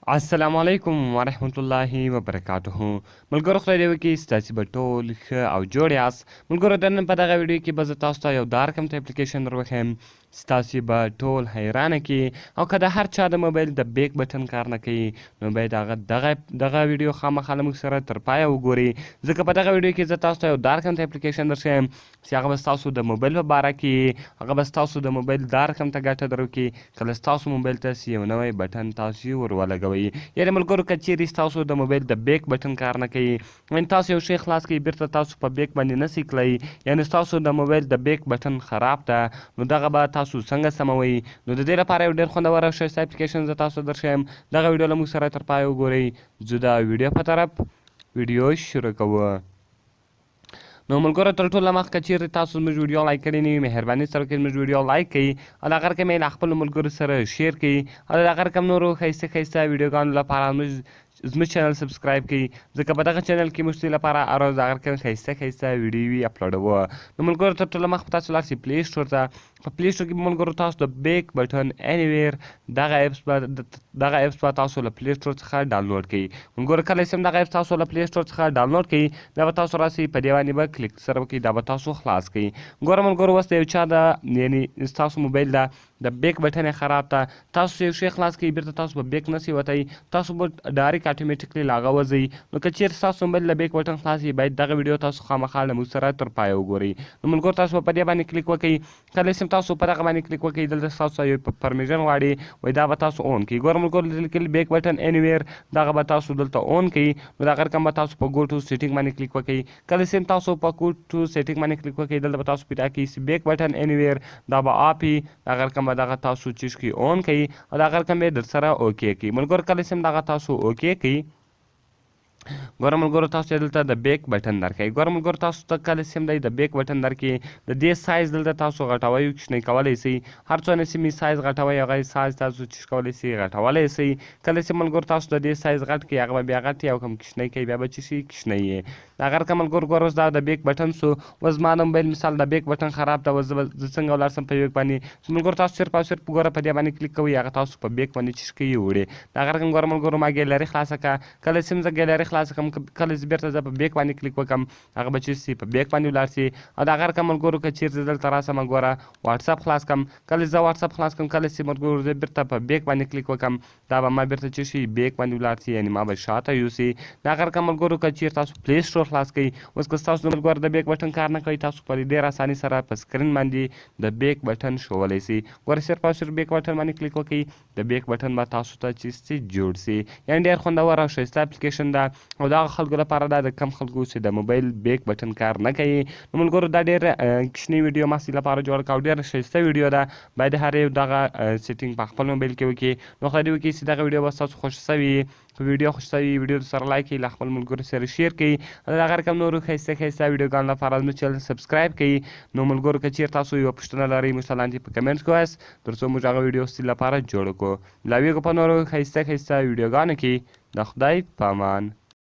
السلام علیکم ورحمت الله وبرکاته. ملګرو خدای دې وکړي ستاسې به ټول ښه او جوړ یاست. ملګرو د نن په دغه ویډیو کې به زه تاسو ته یو دارکمت اپلیکیشن در وښیم. ستاسې به ټول حیرانه کړي، او که د هر چا د موبایل د بیک بټن کار نه کوي نو باید دغه ویډیو خامخا له موږ سره تر پایه وګورئ، ځکه په دغه ویډیو کې زه تاسو ته یو دارکمت اپلیکیشن در ښیم چې هغه به ستاسو د موبایل په باره کې هغه به ستاسو د موبایل دارکم ته ګټه در وکړي کله ستاسو موبایل ته یو نوی بټن تاسو ور ولګوئ. یعنې ملګرو که چیرې ستاسو د موبایل د بیک بټن کار نه کوي، یعنې تاسو یو شی خلاص کړئ بیرته تاسو په بیک باندې نسئ تللی، یعنې ستاسو د موبایل د بیک بټن خراب ده، نو دغه به تاسو څنګه سموئ؟ نو د دې لپاره یو ډېر خوندور او ښایسته اپلیکیشن زه تاسو ته درښیم. دغه ویډیو له موږ سره تر پایه وګورئ. ځو د ویډیو په طرف ویډیو شروع کوو. نو ملګرو تر ټوله مخکې چیرې تاسو زموږ ویډیو لایک کړی نه وي، مهرباني سره وکړئ زموږ ویډیو لایک کړئ او د هغه رقم یې له خپلو ملګرو سره شیر کړئ او د هغه رقم نورو ښایسته ویډیوګانو لپاره زموږ چینل سبسکرایب کړئ، ځکه په دغه چینل کې موږ ستاسو لپاره هر ورځ د هغه رقم ښایسته ویډیوې اپلوډوو. نو ملګرو تر ټوله مخکې تاسو لاړ شئ پلی سټور ته. په پلی سټور کې به ملګرو تاسو د بیک بټن انیویر دغه اپس به تاسو له پلی سټور څخه ډاونلوډ کړئ. ملګرو کله چې دغه اپس تاسو له پلی سټور څخه ډاونلوډ کړئ بیا به تاسو راسئ په دې باندې به کلیک سره وکړئ، دا به تاسو خلاص کړئ. ګوره ملګرو اوس د یو چا د یعنې ستاسو موبایل د بیک بټن یې خراب ده، تاسو یو شی خلاص کړئ بیرته تاسو به بیک نسئ وتی، تاسو به ډایرکټ اټومیټیکلی له هغه وځئ. نو که چیرې ستاسو موبایل له بیک بټن خلاص وي باید دغه ویډیو تاسو خامخا له موږ سره تر پایه وګورئ. نو ملګرو تاسو به په دې باندې کلیک وکړئ. کله چې تاسو په دغه باندې کلیک وکړئ دلته ستاسو یو پرمیشن غواړي، وایي دا به تاسو اون کړئ. ګوره ملګرو دلته لیکلي بیک بټن انیویر دغه به تاسو دلته اون کړئ. نو دغه رقم به تاسو په ګو ټو سیټینګ باندې کلیک وکړئ. کله چې تاسو په ګو ټو سیټینګ باندې کلیک وکړئ دلته به تاسو پیدا کړئ بیک بټن انیویر، دا به آپ وي. دغه رقم به دغه تاسو چیز کړئ اون کړئ او دغه رقم به یې درسره اوکې کړئ. ملګرو کله چې دغه تاسو اوکې کړئ ګوره ملګرو تاسو ته دلته د بیک بټن درکوي. ګوره ملګرو تاسو ته کله چې دی د بیک بټن درکړي د دې سایز دلته تاسو غټوئ او کوچنی کولی شئ، هر څونه چې مې سایز غټوئ هغه سایز تاسو چې کولی شئ غټولی شئ. کله چې ملګرو تاسو د دې سایز غټ کړئ هغه به بیا غټ او کوم کوچنی کوي بیا به چې شي کوچنی یې. د هغه رقم ملګرو ګوره اوس دا د بیک بټن سو. اوس زما د موبایل مثال د بیک بټن خراب ده، اوس زه څنګه ولاړ سم په بیک باندې. ملګرو تاسو صرف او صرف ګوره په دې باندې کلیک کوئ هغه تاسو په بیک باندې چې کوي وړي. د هغه رقم ګوره ملګرو ما ګیلري خلاصه کړه. کله چې زه ګیلري خلاصه کړم کله چې بیرته زه په بیک باندې کلیک وکړم هغه به چې سي په بیک باندې ولاړ سي. او د هغه رقم ملګرو که چیرې زه دلته راسم ګوره واټساپ خلاص کړم، کله زه واټساپ خلاص کړم کله چې ملګرو زه بیرته په بیک باندې کلیک وکړم دا به ما بیرته چې شي بیک باندې ولاړ سي، یعنې ما به شاته یوسي. د هغه رقم ملګرو که چیرې تاسو پلی سټور خلاص کړئ اوس که ستاسو ملګرو د بیک بټن کار نه کوي تاسو په ډېر اساني سره په سکرین باندې د بیک بټن ښوولی سئ. ګوره صرف او صرف بیک بټن باندې کلیک وکړئ د بیک بټن به تاسو ته چې جوړ سي. یعنې ډېر خوندور او ښایسته اپلیکیشن ده او د هغه خلکو لپاره ده د کم خلکو چې د موبایل بیک بټن کار نه کوي. نو ملګرو دا ډېر کوچنۍ ویډیو ما ستاسو لپاره جوړه کړه او ډېره ښایسته ویډیو ده، باید هر یو دغه سیټینګ په خپل موبایل کې وکړي. نو خدای دې وکړي چې دغه ویډیو به ستاسو خوښ سوي که ویډیو خوښ سوي ویډیو سره لایک کړئ، له خپل ملګرو سره شیر کړئ او د هغه رقم نورو ښایسته ویډیوګانو لپاره زموږ چینل سبسکرایب کړئ. نو ملګرو که چیرې تاسو یوه پوښتنه لرئ موږ ته لاندې په کمنټ کې ووایاست تر څو موږ هغه ویډیو ستاسو لپاره جوړه کړو. ملاویږو په نورو ښایسته ویډیوګانو کې. د خدای په امان.